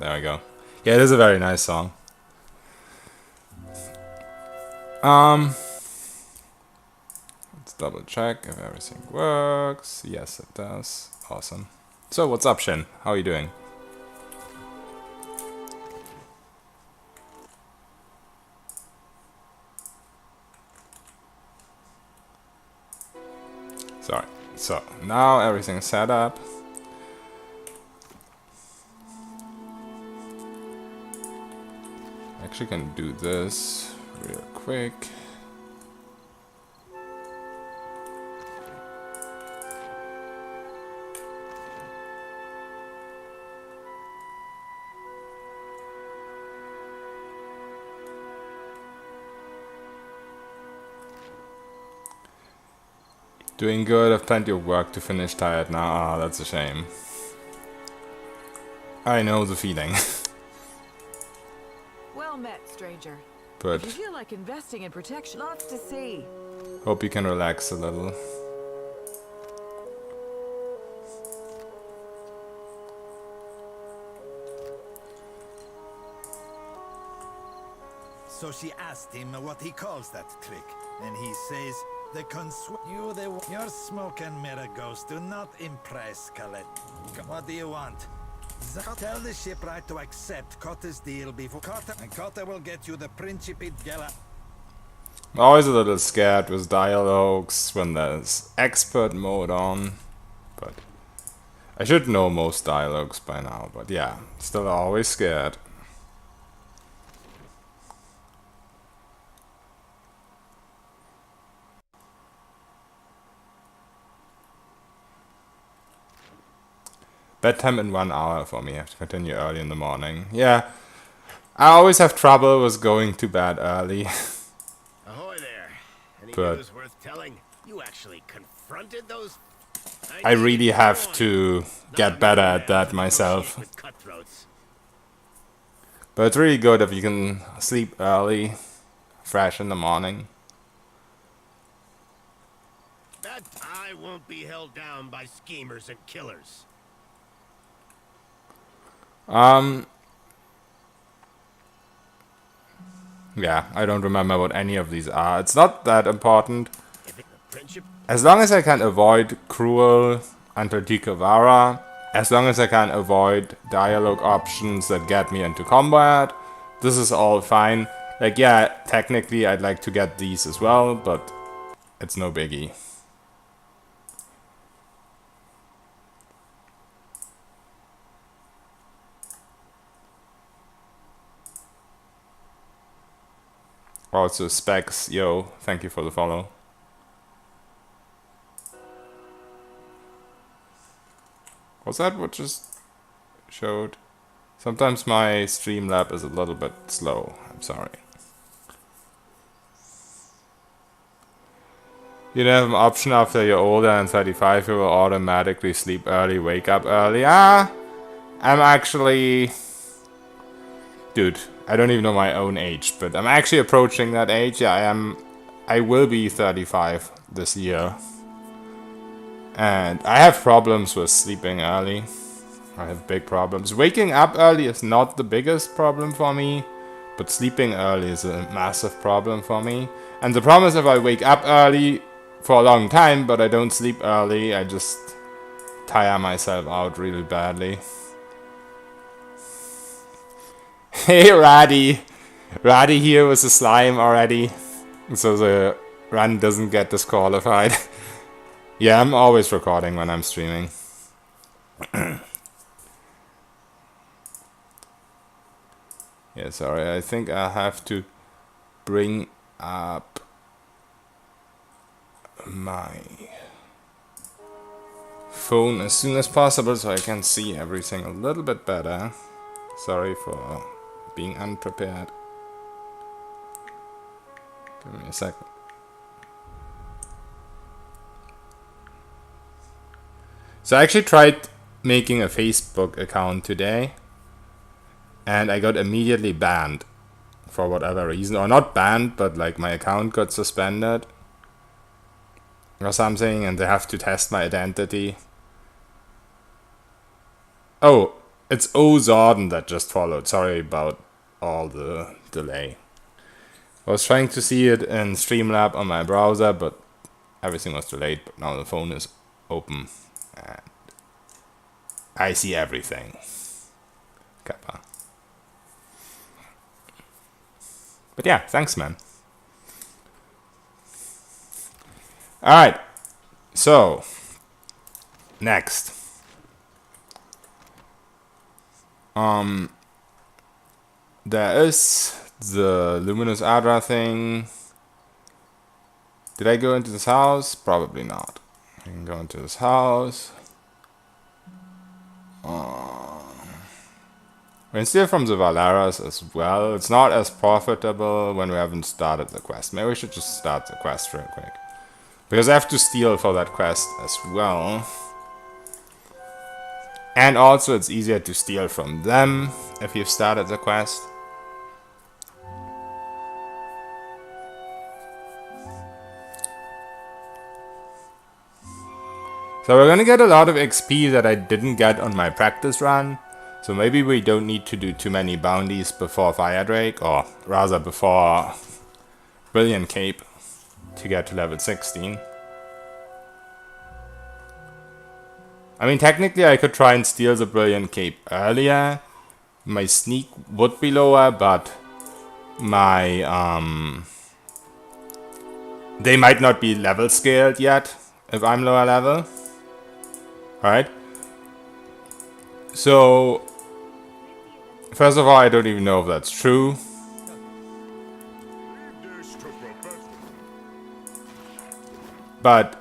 there we go. Yeah, it is a very nice song. Let's double check if everything works. Yes, it does. Awesome. So, what's up, Shin? How are you doing? Sorry. So, now everything's set up. Actually can do this real quick. Doing good, I've plenty of work to finish, tired now. Ah, that's a shame. I know the feeling. Well met, stranger. But if you feel like investing in protection, lots to see. Hope you can relax a little. So she asked him what he calls that trick, and he says, your smoke and mirror ghost do not impress, Colette. What do you want? Tell the shipwright to accept Cotter's deal before Cotter will get you the Principe Gala. I'm always a little scared with dialogues when there's expert mode on, but I should know most dialogues by now, but yeah, still always scared. Bedtime in 1 hour for me. I have to continue early in the morning. Yeah, I always have trouble with going to bed early. Ahoy there. Any But news worth telling? You actually confronted those? I really have to get better at that myself. But it's really good if you can sleep early, fresh in the morning. That I won't be held down by schemers and killers. Yeah, I don't remember what any of these are. It's not that important. As long as I can avoid cruel Antarctica, as long as I can avoid dialogue options that get me into combat, this is all fine. Like, yeah, technically I'd like to get these as well, but it's no biggie. Also, Specs, yo, thank you for the follow. Was that what just showed? Sometimes my Streamlab is a little bit slow, I'm sorry. You don't have an option after you're older and 35, you will automatically sleep early, wake up early. Ah, I'm actually... Dude, I don't even know my own age, but I'm actually approaching that age. Yeah, I will be 35 this year. And I have problems with sleeping early. I have big problems. Waking up early is not the biggest problem for me, but sleeping early is a massive problem for me. And the problem is if I wake up early for a long time, but I don't sleep early, I just tire myself out really badly. Hey, Raddy! Raddy here with the slime already, so the run doesn't get disqualified. Yeah, I'm always recording when I'm streaming. Yeah, sorry, I think I have to bring up my phone as soon as possible so I can see everything a little bit better. Sorry for being unprepared. Give me a second. So I actually tried making a Facebook account today, and I got immediately banned for whatever reason. Or not banned, but like my account got suspended or something, and they have to test my identity. Oh, It's Ozarden that just followed. Sorry about all the delay. I was trying to see it in Streamlab on my browser, but everything was delayed. But now the phone is open and I see everything. Kappa. But yeah, thanks, man. Alright. So, next. There is the Luminous Adra thing. Did I go into this house? Probably not. I can go into this house. We can steal from the Valeras as well. It's not as profitable when we haven't started the quest. Maybe we should just start the quest real quick. Because I have to steal for that quest as well. And also it's easier to steal from them if you've started the quest. So we're gonna get a lot of XP that I didn't get on my practice run. So maybe we don't need to do too many bounties before Fire Drake, or rather before Brilliant Cape to get to level 16. I mean, technically I could try and steal the Brilliant Cape earlier. My sneak would be lower, but my they might not be level scaled yet if I'm lower level. Alright. So first of all, I don't even know if that's true. But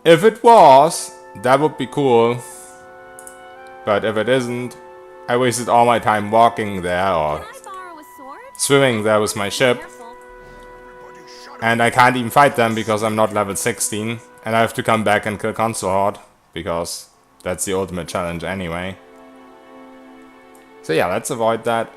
if it was, that would be cool. But if it isn't, I wasted all my time walking there or swimming there with my ship. And I can't even fight them because I'm not level 16. And I have to come back and kill Consort because that's the ultimate challenge anyway. So yeah, let's avoid that.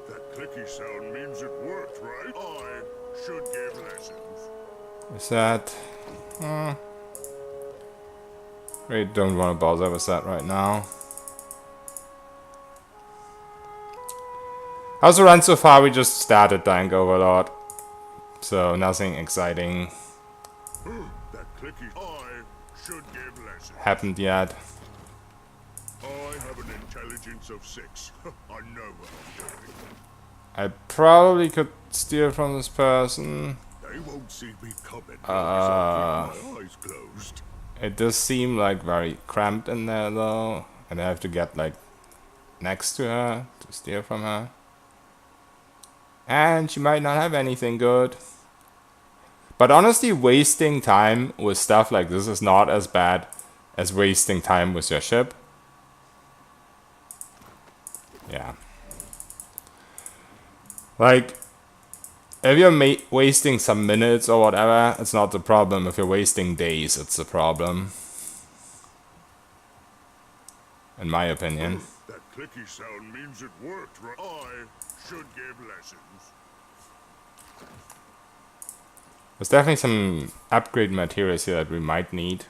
That clicky sound means it worked, right? I should give lessons. Is that... really don't want to bother with that right now. How's the run so far? We just started Dank Overlord. So nothing exciting That clicky I should give lessons. happened yet. I have an intelligence of 6. I know what I'm doing. I probably could steal from this person. They won't see me coming. As I keep my eyes closed. It does seem like very cramped in there though. And I have to get like next to her to steal from her. And she might not have anything good. But honestly, wasting time with stuff like this is not as bad as wasting time with your ship. Yeah. Like, if you're wasting some minutes or whatever, it's not the problem. If you're wasting days, it's the problem. In my opinion. That clicky sound means it worked, right? I should give lessons. There's definitely some upgrade materials here that we might need.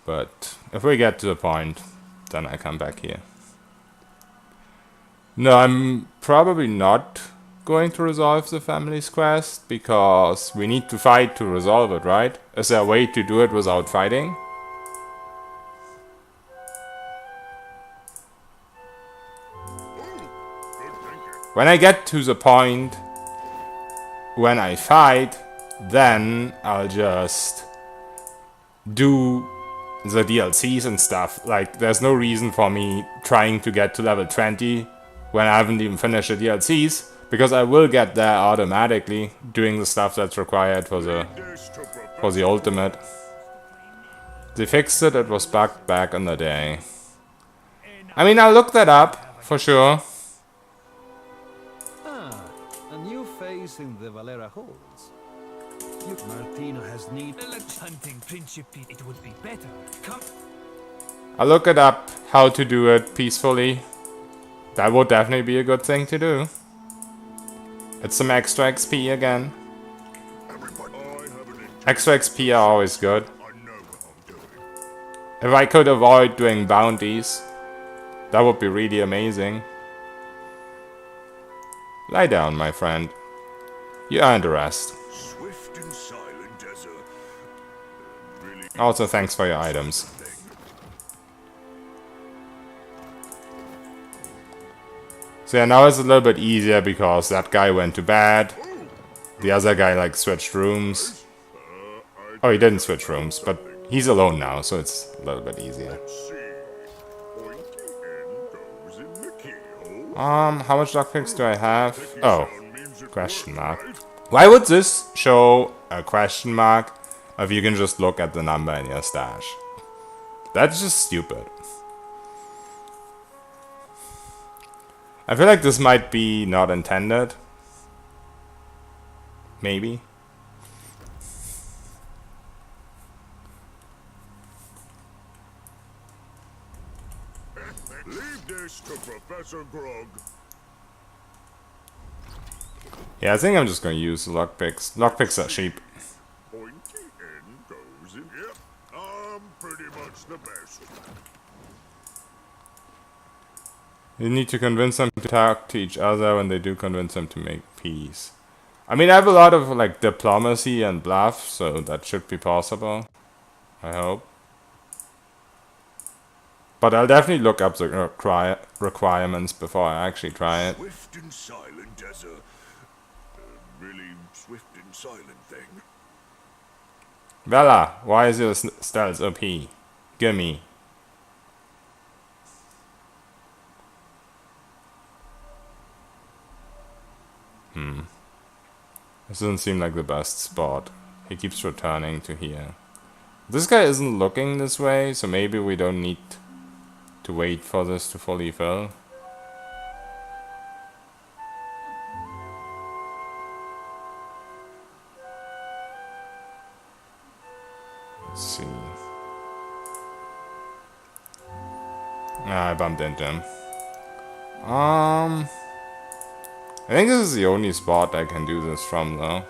But if we get to the point, then I come back here. No, I'm probably not going to resolve the family's quest, because we need to fight to resolve it, right? Is there a way to do it without fighting? When I get to the point when I fight, then I'll just do the DLCs and stuff. Like, there's no reason for me trying to get to level 20 when I haven't even finished the DLCs, because I will get there automatically doing the stuff that's required for the ultimate. They fixed it, it was bugged back in the day. I mean, I'll look that up for sure. A new face in the Valera holds. Martino has need hunting Principe. It would be better. Come. I'll look it up how to do it peacefully. That would definitely be a good thing to do. It's some extra XP again. Everybody, I have an Extra XP are always good. I know what I'm doing. If I could avoid doing bounties, that would be really amazing. Lie down, my friend. You earned a rest. Swift and silent as a really Also, thanks for your items. thing. So yeah, now it's a little bit easier because that guy went to bed. The other guy like switched rooms. Oh, he didn't switch rooms, but he's alone now, so it's a little bit easier. See, pointy end goes in the keyhole. How much lockpicks do I have? Clicky Oh, sound means it question worked, mark. right? Why would this show a question mark if you can just look at the number in your stash? That's just stupid. I feel like this might be not intended. Maybe. Leave this to Professor Grog. Yeah, I think I'm just gonna use the lockpicks. Lockpicks are cheap. Pointy end goes in. Yep, I'm pretty much the best. You need to convince them to talk to each other. When they do, convince them to make peace. I mean, I have a lot of like diplomacy and bluff, so that should be possible. I hope. But I'll definitely look up the requirements before I actually try it. Swift and silent as a really swift and silent thing. Vela, why is your stealth OP? Gimme. This doesn't seem like the best spot. He keeps returning to here. This guy isn't looking this way, so maybe we don't need to wait for this to fully fill. Let's see. Ah, I bumped into him. I think this is the only spot I can do this from, though.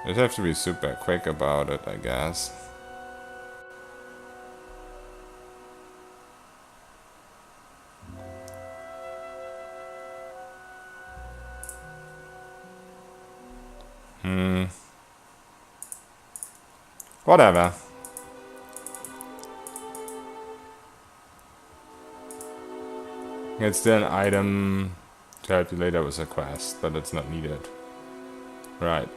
Just have to be super quick about it, I guess. Whatever. It's still an item to help you later with a quest, but it's not needed. Right.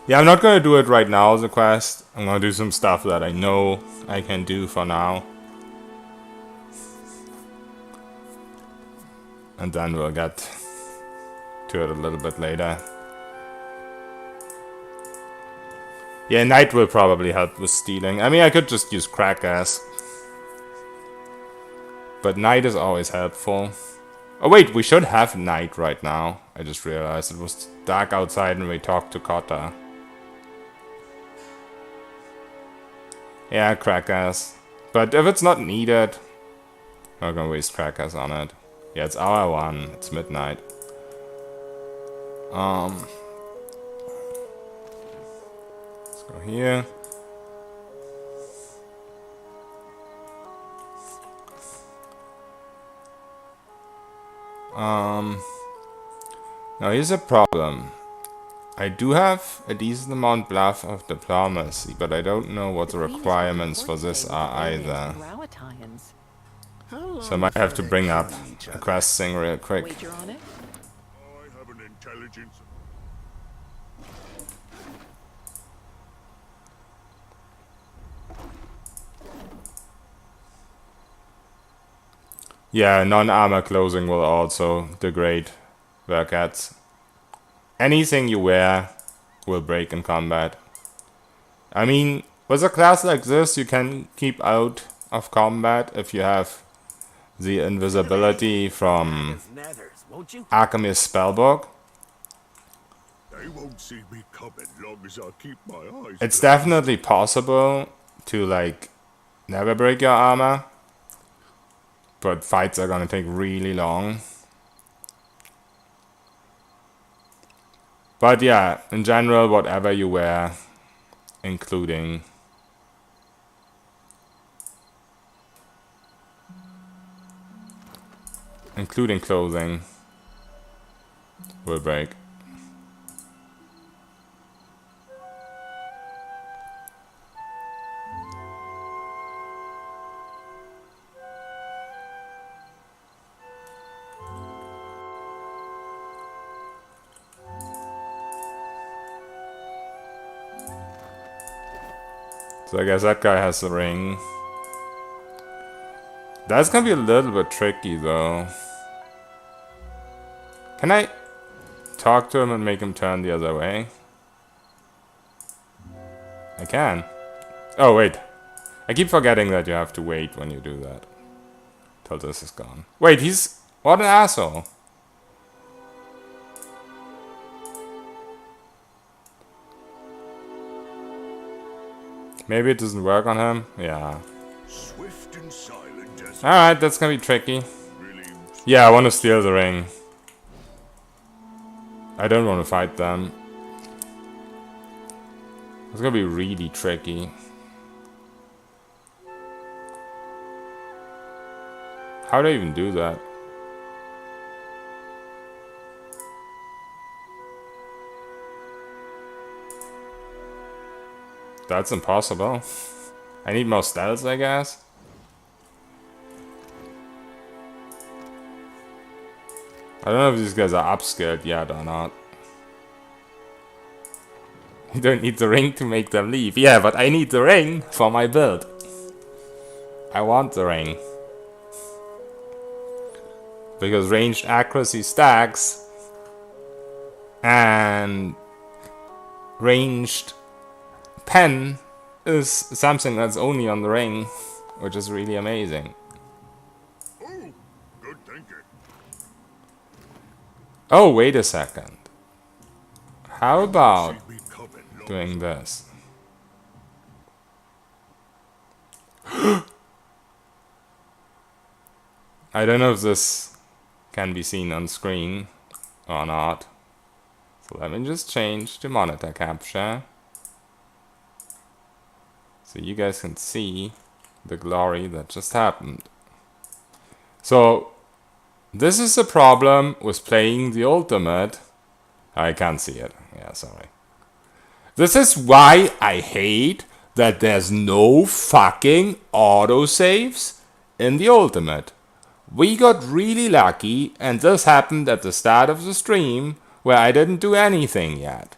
Yeah, I'm not gonna do it right now as a quest. I'm gonna do some stuff that I know I can do for now. And then we'll get to it a little bit later. Yeah, Knight will probably help with stealing. I mean, I could just use Crackers. But Knight is always helpful. Oh wait, we should have Night right now. I just realized it was dark outside and we talked to Kotta. Yeah, Crackers. But if it's not needed, I'm not gonna waste Crackers on it. Yeah, it's hour 1. It's midnight. Let's go here. Now here's a problem. I do have a decent amount bluff of diplomacy, but I don't know what the requirements for this are either. So I might have to bring up a quest thing real quick. Wager on it? I have an intelligence. Yeah, non-armor clothing will also degrade Verkats. Anything you wear will break in combat. I mean, with a class like this, you can keep out of combat if you have the invisibility from Nethers, won't you? Alchemist Spellbook. They won't see me coming long as I keep my eyes. It's definitely possible to, like, never break your armor. But fights are gonna take really long. But yeah, in general, whatever you wear, including clothing, will break. So I guess that guy has the ring. That's gonna be a little bit tricky though. Can I talk to him and make him turn the other way? I can. Oh wait. I keep forgetting that you have to wait when you do that. Till this is gone. Wait, he's... What an asshole. Maybe it doesn't work on him? Yeah. Swift and silent as Alright, that's gonna be tricky. really. Yeah, I want to steal the ring. I don't want to fight them. It's gonna be really tricky. How do I even do that? That's impossible. I need more stealth, I guess. I don't know if these guys are upskilled yet or not. You don't need the ring to make them leave. Yeah, but I need the ring for my build. I want the ring. Because ranged accuracy stacks and ranged pen is something that's only on the ring, which is really amazing. Oh, good thinking. Oh, wait a second. How about See, we covered lots. doing this? I don't know if this can be seen on screen or not. So let me just change to monitor capture. So you guys can see the glory that just happened. So this is the problem with playing the ultimate. I can't see it. Yeah, sorry. This is why I hate that there's no fucking autosaves in the ultimate. We got really lucky and this happened at the start of the stream where I didn't do anything yet.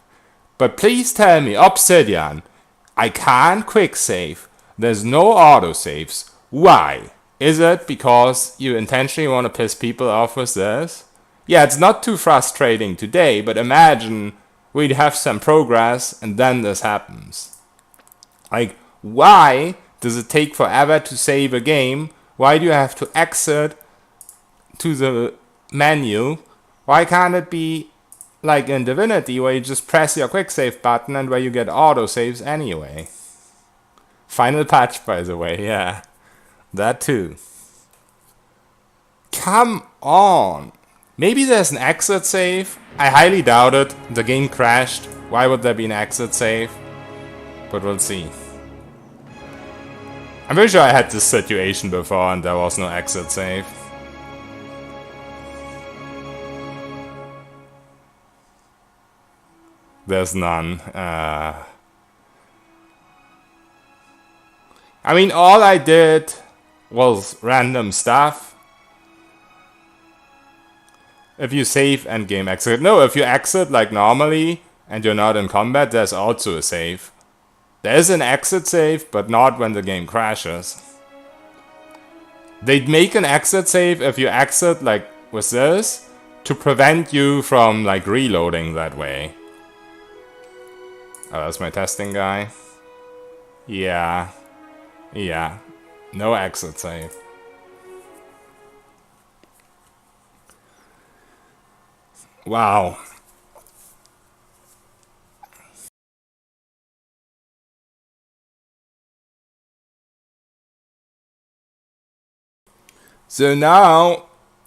But please tell me, Obsidian, I can't quick save. There's no autosaves. Why? Is it because you intentionally want to piss people off with this? Yeah, it's not too frustrating today, but imagine we'd have some progress and then this happens. Like, why does it take forever to save a game? Why do you have to exit to the menu? Why can't it be like in Divinity where you just press your quick save button and where you get autosaves anyway? Final patch, by the way, yeah. That too. Come on! Maybe there's an exit save? I highly doubt it. The game crashed. Why would there be an exit save? But we'll see. I'm pretty sure I had this situation before and there was no exit save. There's none. I mean, all I did was random stuff. If you save and game exit. No, if you exit like normally and you're not in combat, there's also a save. There's an exit save, but not when the game crashes. They'd make an exit save if you exit like with this to prevent you from like reloading that way. Oh, that's my testing guy. Yeah. Yeah. No exit save. Wow. So now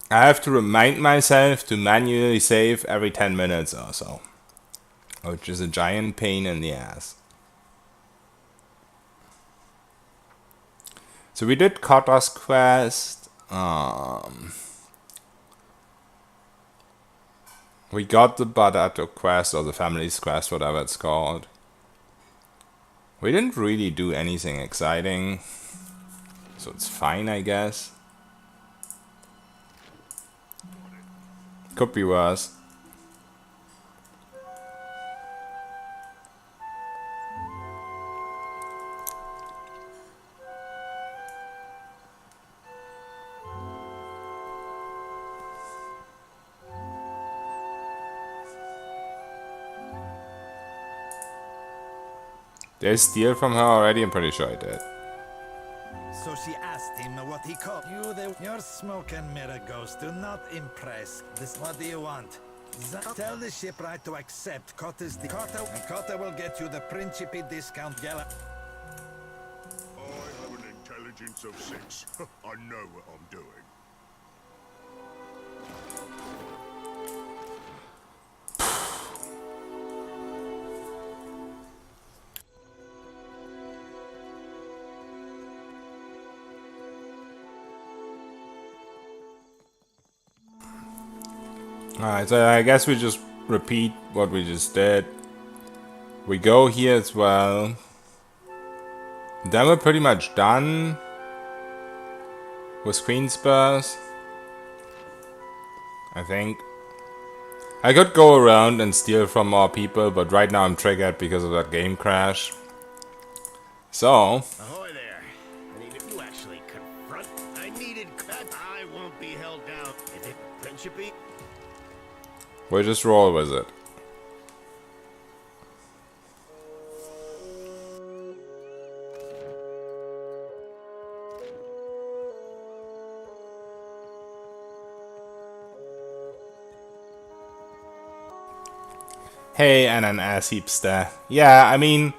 I have to remind myself to manually save every 10 minutes or so. which is a giant pain in the ass. So we did Kota's quest. We got the Badato quest, or the family's quest, whatever it's called. We didn't really do anything exciting, so it's fine, I guess. Could be worse. Did I steal from her already? I'm pretty sure I did. So she asked him what he called you. Your smoke and mirror ghost do not impress. This, what do you want? Tell the shipwright to accept Kota's and Kota will get you the Principe discount gala. I have an intelligence of 6. I know what I'm doing. Alright, so I guess we just repeat what we just did. We go here as well. Then we're pretty much done with Queenspurs, I think. I could go around and steal from more people, but right now I'm triggered because of that game crash. So... Ahoy there. I needed you actually confront. I needed that. I won't be held down. Is it Principe? we'll just roll with it. Hey, and an ass heapster. Yeah, I mean,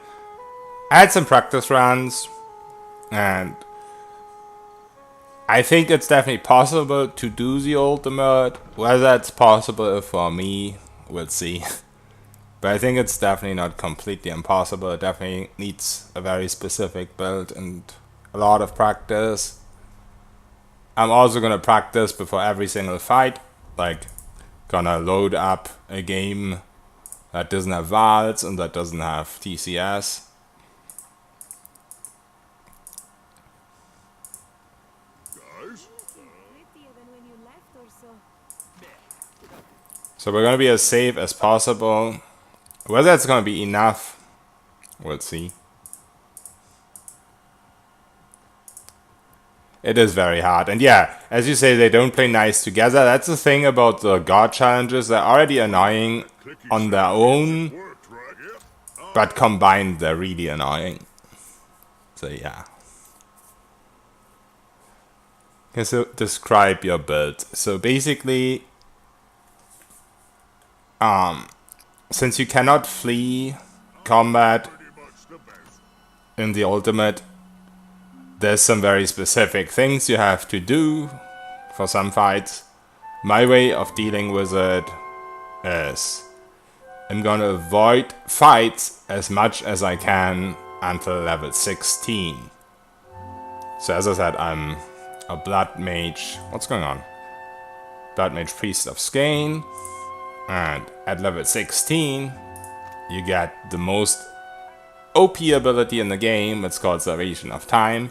I had some practice runs, and I think it's definitely possible to do the ultimate. Whether it's possible for me, we'll see. But I think it's definitely not completely impossible. It definitely needs a very specific build and a lot of practice. I'm also gonna practice before every single fight, like gonna load up a game that doesn't have VALs and that doesn't have TCS. Guys? So we're gonna be as safe as possible. Whether it's gonna be enough, we'll see. It is very hard. And yeah, as you say, they don't play nice together. That's the thing about the God challenges. They're already annoying on their own, Worked, right? Yep. but combined, they're really annoying. So yeah. Okay, so describe your build. So basically, since you cannot flee combat Pretty much the best. in the ultimate, there's some very specific things you have to do for some fights. My way of dealing with it is I'm gonna avoid fights as much as I can until level 16. So as I said, I'm a Blood Mage. What's going on? Blood Mage Priest of Skane. And at level 16, you get the most OP ability in the game. It's called Salvation of Time.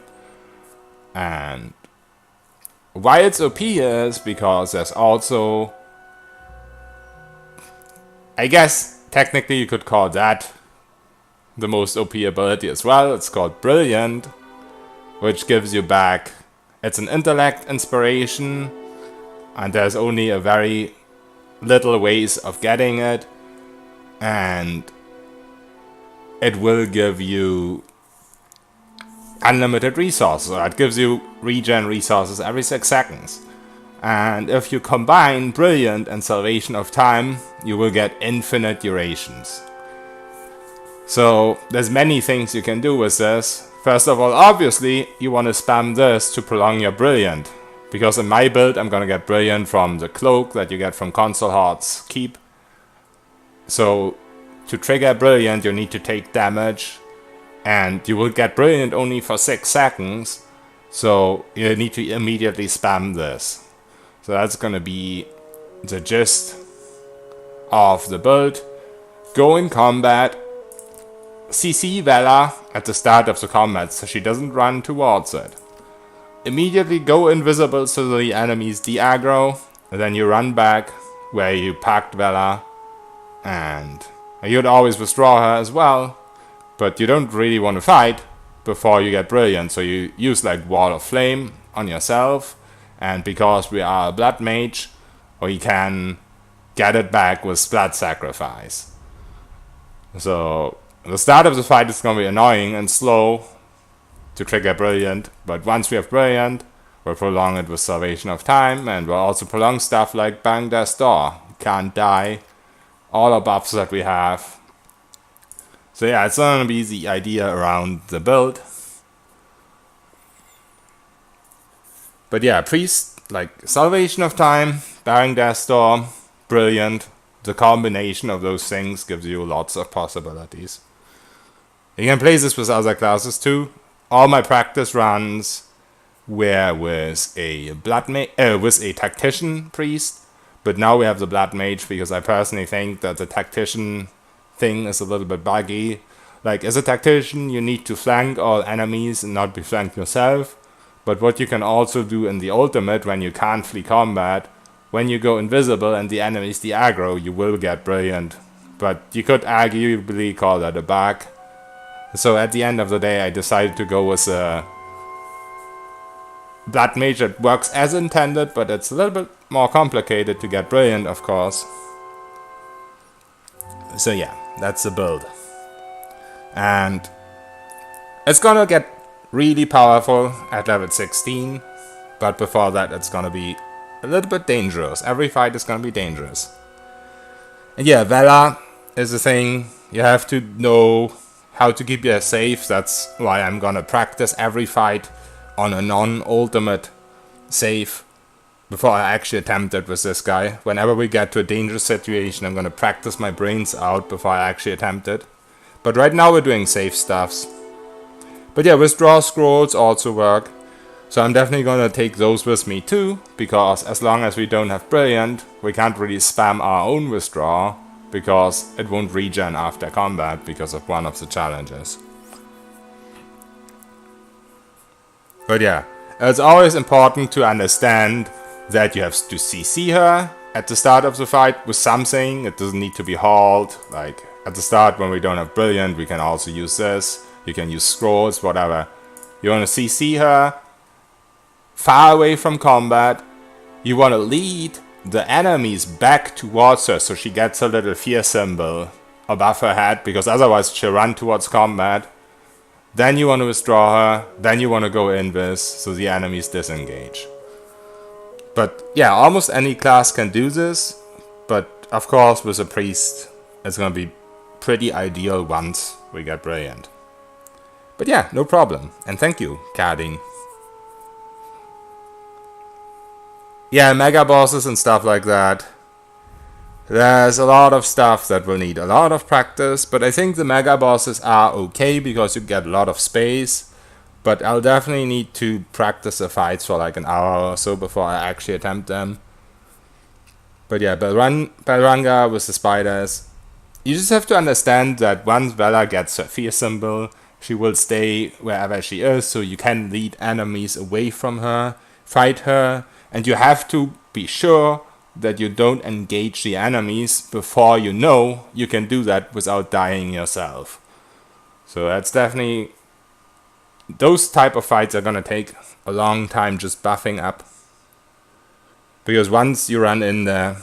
And why it's OP is because there's also, I guess technically you could call that the most OP ability as well. It's called Brilliant, which gives you back, it's an intellect inspiration, and there's only a very little ways of getting it, and it will give you unlimited resources. It gives you regen resources every 6 seconds. And if you combine Brilliant and Salvation of Time, you will get infinite durations. So there's many things you can do with this. First of all, obviously, you want to spam this to prolong your Brilliant. Because in my build, I'm gonna get Brilliant from the cloak that you get from Console Heart's Keep. So to trigger Brilliant, you need to take damage. And you will get Brilliant only for 6 seconds. So you need to immediately spam this. So that's gonna be the gist of the build. Go in combat. CC Vela at the start of the combat so she doesn't run towards it. Immediately go invisible so the enemies de-aggro. And then you run back where you packed Vela. And you'd always withdraw her as well. But you don't really want to fight before you get Brilliant. So you use like Wall of Flame on yourself. And because we are a Blood Mage, we can get it back with Blood Sacrifice. So the start of the fight is going to be annoying and slow to trigger Brilliant. But once we have Brilliant, we'll prolong it with Salvation of Time. And we'll also prolong stuff like Bang Death's Door. Can't die. All our buffs that we have. So yeah, it's gonna be the idea around the build. But yeah, Priest, like Salvation of Time, Bearing Death's Door, Brilliant. The combination of those things gives you lots of possibilities. You can play this with other classes too. All my practice runs were with a with a Tactician Priest, but now we have the Blood Mage because I personally think that the Tactician thing is a little bit buggy. Like, as a Tactician, you need to flank all enemies and not be flanked yourself. But what you can also do in the ultimate, when you can't flee combat, when you go invisible and the enemies de-aggro, you will get Brilliant. But you could arguably call that a bug. So at the end of the day, I decided to go with a Blood Mage that works as intended, but it's a little bit more complicated to get Brilliant, of course. So yeah, that's the build. And it's gonna get really powerful at level 16, but before that it's gonna be a little bit dangerous. Every fight is gonna be dangerous. And yeah, Vela is a thing. You have to know how to keep your safe. That's why I'm gonna practice every fight on a non-ultimate save before I actually attempt it with this guy. Whenever we get to a dangerous situation, I'm gonna practice my brains out before I actually attempt it. But right now we're doing safe stuffs. But yeah, withdraw scrolls also work. So I'm definitely gonna take those with me too, because as long as we don't have Brilliant, we can't really spam our own withdraw, because it won't regen after combat because of one of the challenges. But yeah, it's always important to understand that you have to CC her at the start of the fight with something. It doesn't need to be hauled. Like at the start when we don't have Brilliant, we can also use this. You can use scrolls, whatever. You want to CC her far away from combat. You want to lead the enemies back towards her so she gets a little fear symbol above her head, because otherwise she'll run towards combat. Then you want to withdraw her, then you want to go invis so the enemies disengage. But yeah, almost any class can do this, but of course with a priest it's gonna be pretty ideal once we get Brilliant. But yeah, no problem, and thank you, Carding. Yeah, mega bosses and stuff like that. There's a lot of stuff that will need a lot of practice, but I think the mega bosses are okay because you get a lot of space. But I'll definitely need to practice the fights for like an hour or so before I actually attempt them. But yeah, Balranga with the spiders. You just have to understand that once Vela gets her fear symbol, she will stay wherever she is, so you can lead enemies away from her, fight her, and you have to be sure that you don't engage the enemies before you know you can do that without dying yourself. So that's definitely... Those type of fights are gonna take a long time just buffing up. Because once you run in there,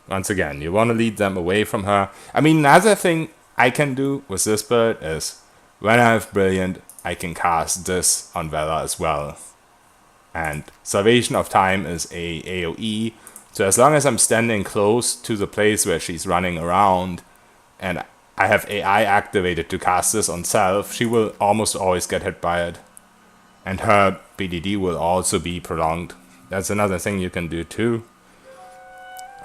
once again, you want to lead them away from her. I mean, another thing I can do with this build is, when I have Brilliant, I can cast this on Vela as well. And Salvation of Time is a AoE, so as long as I'm standing close to the place where she's running around, and I have AI activated to cast this on self, she will almost always get hit by it. And her BDD will also be prolonged. That's another thing you can do too.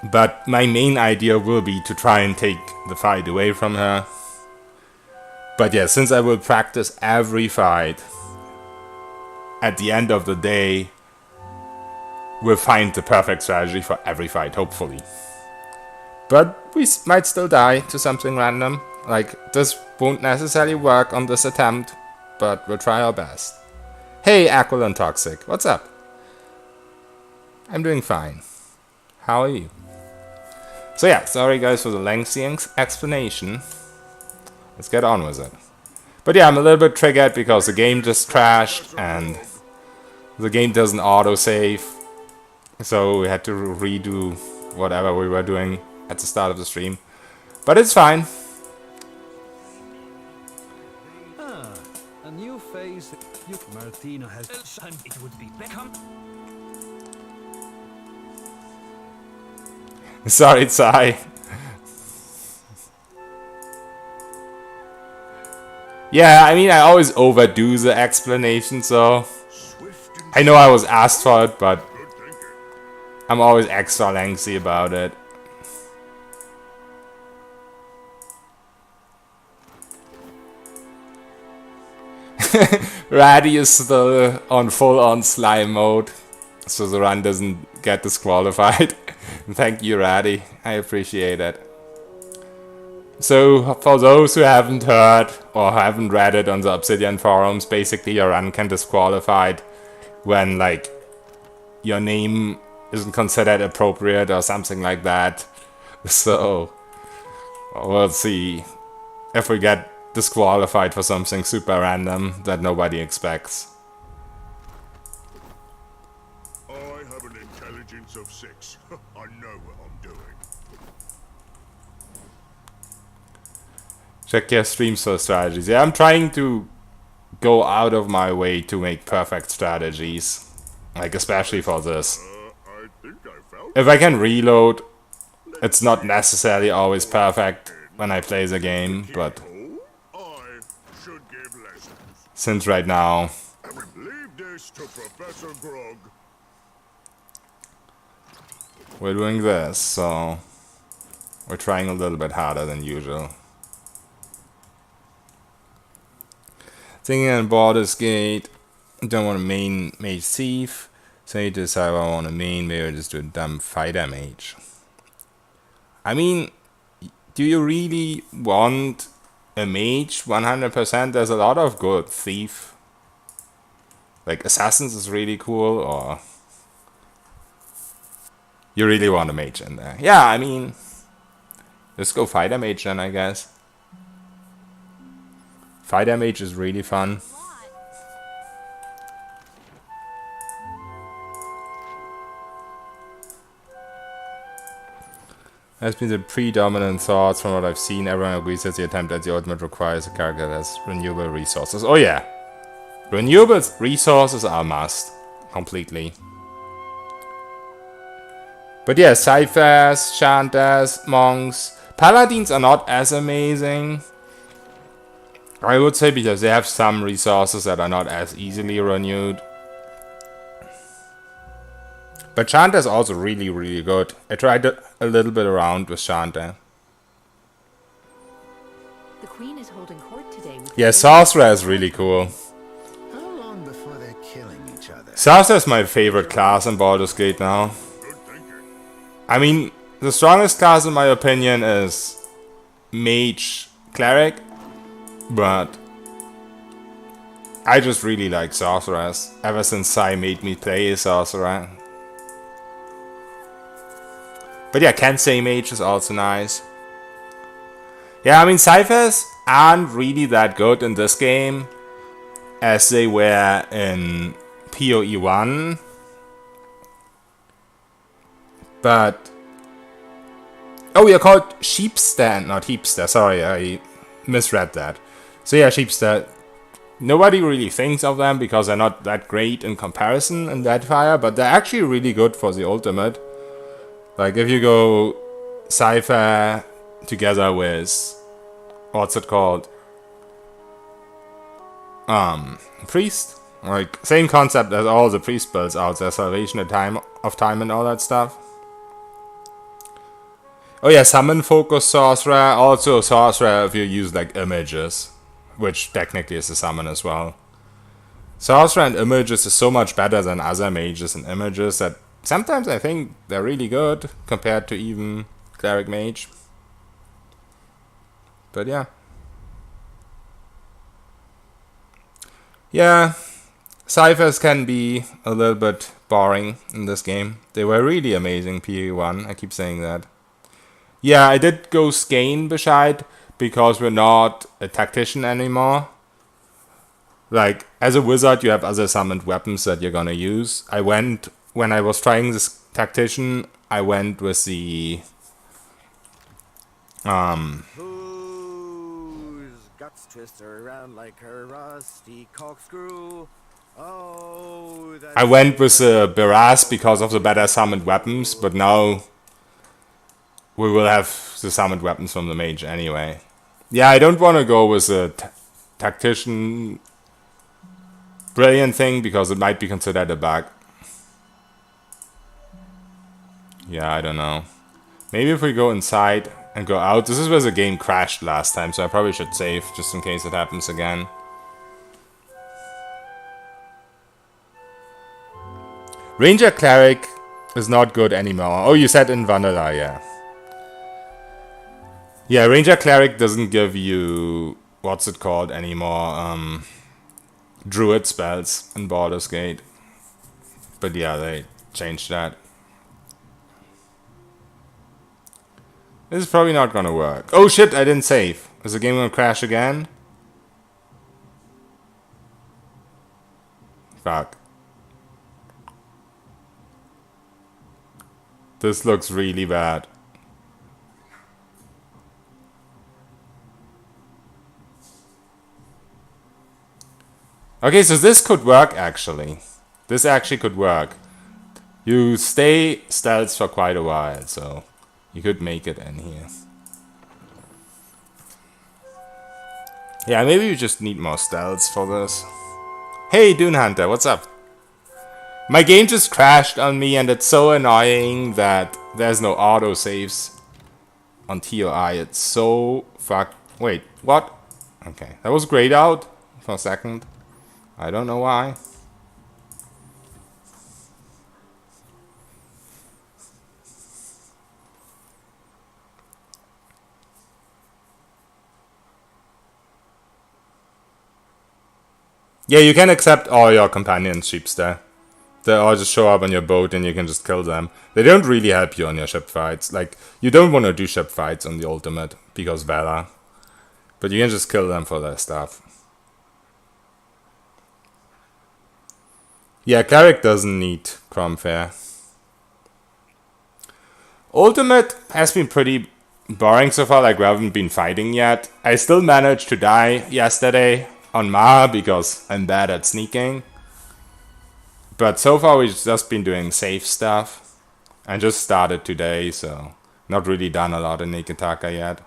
But my main idea will be to try and take the fight away from her. But yeah, since I will practice every fight, at the end of the day, we'll find the perfect strategy for every fight, hopefully. But we might still die to something random. Like, this won't necessarily work on this attempt, but we'll try our best. Hey, Aquilon Toxic, what's up? I'm doing fine. How are you? So yeah, sorry guys for the lengthy explanation. Let's get on with it. But yeah, I'm a little bit triggered because the game just crashed and the game doesn't autosave. So we had to redo whatever we were doing at the start of the stream. But it's fine. A new face. Martina has. And it would be Beckham. Sorry, Tsai. Yeah, I mean, I always overdo the explanation, so I know I was asked for it, but I'm always extra lengthy about it. Raddy is still on full-on slime mode, so the run doesn't get disqualified. Thank you, Raddy. I appreciate it. So, for those who haven't heard or haven't read it on the Obsidian forums, basically your run can disqualified when, like, your name isn't considered appropriate or something like that. So, we'll see if we get disqualified for something super random that nobody expects. I have an intelligence of 6. I know what I'm doing. Check your streams for strategies. Yeah, I'm trying to go out of my way to make perfect strategies. Like, especially for this. I think I found If I can reload, it's not necessarily always perfect when I play the game, but I should give lessons. since right now Leave this to Professor Grog. we're doing this, so we're trying a little bit harder than usual. Thinking on Baldur's Gate, don't want to main mage thief. Say this how I want to main, maybe I just do a dumb fighter mage. I mean, do you really want a mage 100%? There's a lot of good thief. Like assassins is really cool, or you really want a mage in there? Yeah, I mean, let's go fighter mage then, I guess. Fighter mage is really fun. Has been the predominant thoughts from what I've seen. Everyone agrees that the attempt at the ultimate requires a character that has renewable resources. Oh yeah, renewable resources are a must, completely. But yeah, Cyphers, Chanters, Monks, Paladins are not as amazing, I would say, because they have some resources that are not as easily renewed. But Chanter is also really, really good. I tried a little bit around with Chanter. The Queen is holding court today. Yeah, Sorcerer is really cool. How long before they're killing each other? Sorcerer is my favorite class in Baldur's Gate now. I mean, the strongest class in my opinion is Mage Cleric, but I just really like Sorcerers, ever since Sai made me play a Sorcerer. But yeah, Kensei Mage is also nice. Yeah, I mean, Cyphers aren't really that good in this game as they were in PoE 1. But oh, we are called Sheepster, not Heapster. Sorry, I misread that. So yeah, Sheepster. Nobody really thinks of them because they're not that great in comparison in Deadfire, but they're actually really good for the ultimate. Like if you go Cypher together with, what's it called? Priest. Like same concept as all the priest builds out there, Salvation of Time and all that stuff. Oh yeah, summon focus sorcerer. Also sorcerer if you use like images, which technically is a summon as well. Sorcerer and images is so much better than other mages and images that sometimes I think they're really good compared to even cleric mage. But yeah. Yeah, ciphers can be a little bit boring in this game. They were really amazing PE1, I keep saying that. Yeah, I did go Skane Bescheid because we're not a tactician anymore. Like, as a wizard you have other summoned weapons that you're gonna use. When I was trying this tactician, I went with the... Whose guts twist her around like her rusty corkscrew. Oh, I went with the Beras because of the better summoned weapons, but now we will have the summoned weapons from the mage anyway. Yeah, I don't want to go with the tactician brilliant thing because it might be considered a bug. Yeah, I don't know. Maybe if we go inside and go out. This is where the game crashed last time, so I probably should save just in case it happens again. Ranger Cleric is not good anymore. Oh, you said in Vanilla, yeah. Yeah, Ranger Cleric doesn't give you... what's it called anymore? Druid spells in Baldur's Gate. But yeah, they changed that. This is probably not gonna work. Oh shit, I didn't save. Is the game gonna crash again? Fuck. This looks really bad. Okay, so this could work actually. This actually could work. You stay stealth for quite a while, so you could make it in here. Yeah, maybe you just need more stealths for this. Hey, Dune Hunter, what's up? My game just crashed on me and it's so annoying that there's no auto saves on TOI. It's so fuck. Wait, what? Okay, that was grayed out for a second. I don't know why. Yeah, you can accept all your companionships there. They all just show up on your boat and you can just kill them. They don't really help you on your ship fights. Like, you don't want to do ship fights on the ultimate because Valor. But you can just kill them for their stuff. Yeah, Cleric doesn't need Cromfair. Ultimate has been pretty boring so far, like we haven't been fighting yet. I still managed to die yesterday on Ma because I'm bad at sneaking. But so far we've just been doing safe stuff. And just started today, so not really done a lot in Nikitaka yet.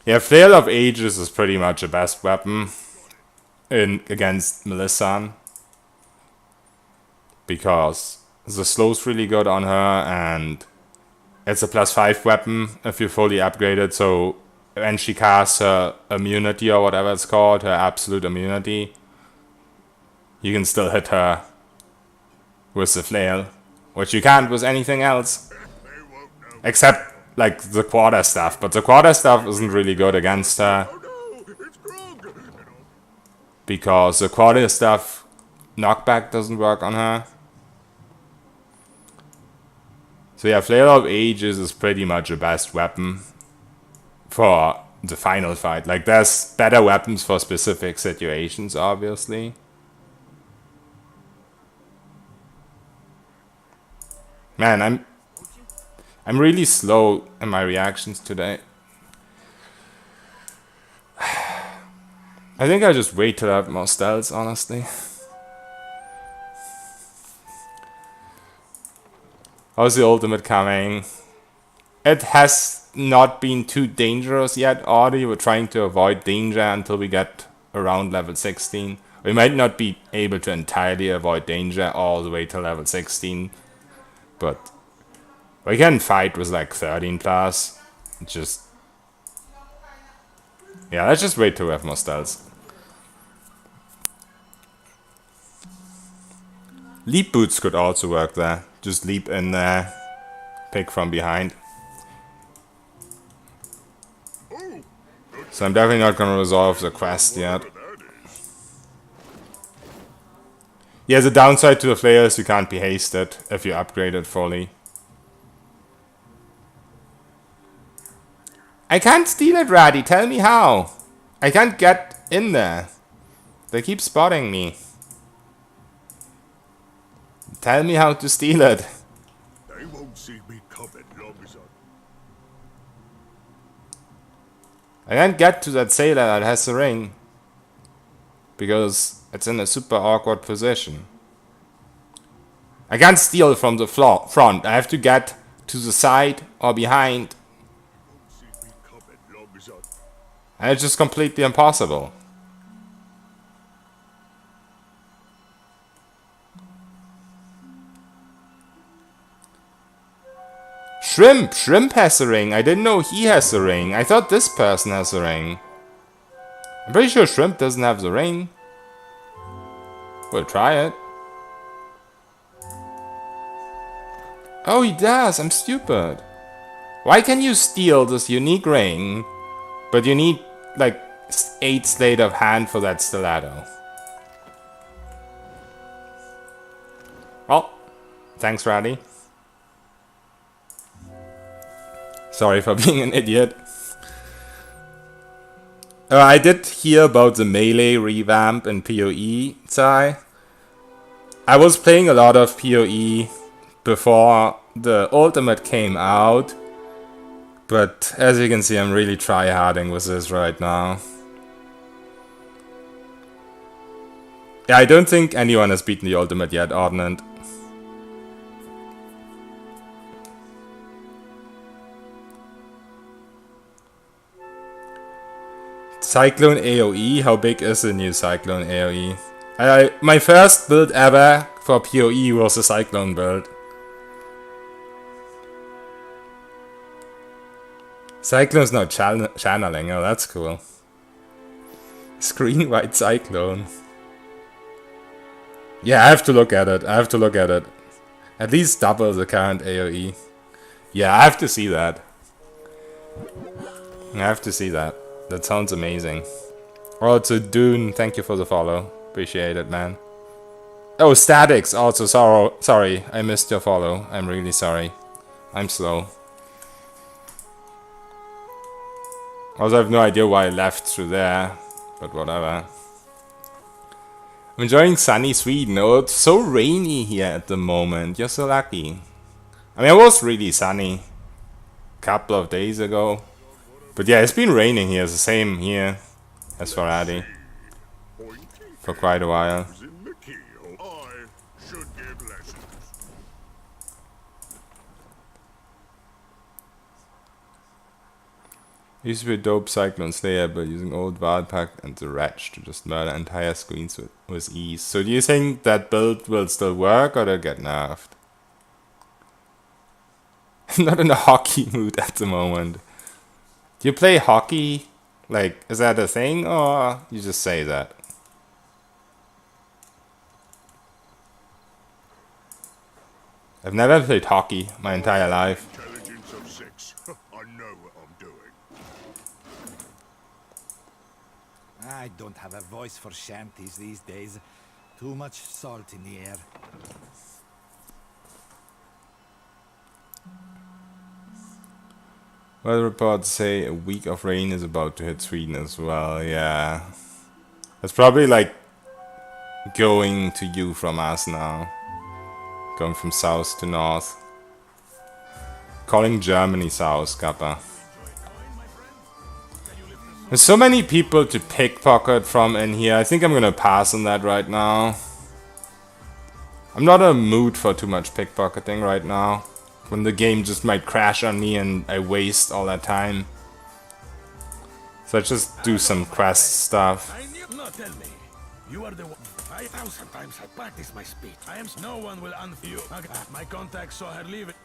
Yeah, Flail of Ages is pretty much the best weapon against Melissan. Because the slow's really good on her and it's a +5 weapon if you're fully upgraded, so when she casts her immunity or whatever it's called, her absolute immunity, you can still hit her with the flail, which you can't with anything else. Except, like, the quarter stuff, but the quarter stuff isn't really good against her. Because the quarter stuff, knockback doesn't work on her. So yeah, Flail of Ages is pretty much the best weapon for the final fight. Like, there's better weapons for specific situations, obviously. Man, I'm really slow in my reactions today. I think I'll just wait till I have more stealths, honestly. How's the ultimate coming? It has not been too dangerous yet, Audie. We're trying to avoid danger until we get around level 16. We might not be able to entirely avoid danger all the way to level 16. But We can fight with like 13 plus. Just... Yeah, let's just wait till we have more stalls. Leap boots could also work there. Just leap in there. Pick from behind. So I'm definitely not gonna resolve the quest yet. Yeah, the downside to the flare is you can't be hasted if you upgrade it fully. I can't steal it, Ratty. Tell me how. I can't get in there. They keep spotting me. Tell me how to steal it. They won't see me coming long as I can't get to that sailor that has the ring. Because it's in a super awkward position. I can't steal from the front. I have to get to the side or behind. And it's just completely impossible. Shrimp! Shrimp has a ring. I didn't know he has a ring. I thought this person has a ring. I'm pretty sure Shrimp doesn't have the ring. We'll try it. Oh, he does. I'm stupid. Why can you steal this unique ring, but you need like 8 sleight of hand for that stiletto? Well, thanks, Ratty. Sorry for being an idiot. I did hear about the melee revamp in PoE, Sai. I was playing a lot of PoE before the Ultimate came out. But as you can see, I'm really tryharding with this right now. Yeah, I don't think anyone has beaten the Ultimate yet, Ordnant. Cyclone AoE? How big is the new Cyclone AoE? My first build ever for PoE was a Cyclone build. Cyclone's now channeling, oh that's cool. Screen white Cyclone. Yeah, I have to look at it, At least double the current AoE. Yeah, I have to see that. That sounds amazing. Also, Dune, thank you for the follow. Appreciate it, man. Oh, Statics, also sorry, I missed your follow. I'm really sorry. I'm slow. Also, I have no idea why I left through there, but whatever. I'm enjoying sunny Sweden. Oh, it's so rainy here at the moment. You're so lucky. I mean, it was really sunny a couple of days ago. But yeah, it's been raining here. It's the same here as for Addy. For quite a while. I should give lessons. Used to be a dope Cyclone Slayer, but using old Wild Pack and the Wretch to just murder entire screens with ease. So do you think that build will still work or they'll get nerfed? I'm not in a hockey mood at the moment. Do you play hockey? Like, is that a thing or you just say that? I've never played hockey my entire life. Intelligence of 6. I know what I'm doing. I don't have a voice for shanties these days. Too much salt in the air. Weather reports say a week of rain is about to hit Sweden as well, yeah. It's probably like going to you from us now. Going from south to north. Calling Germany south, Kappa. There's so many people to pickpocket from in here. I think I'm gonna pass on that right now. I'm not in a mood for too much pickpocketing right now. When the game just might crash on me and I waste all that time. So I just do some quest stuff. No, tell me. You are the one. 1,000 times I practice my speech. No one will unfeel you. My contact saw her leave it.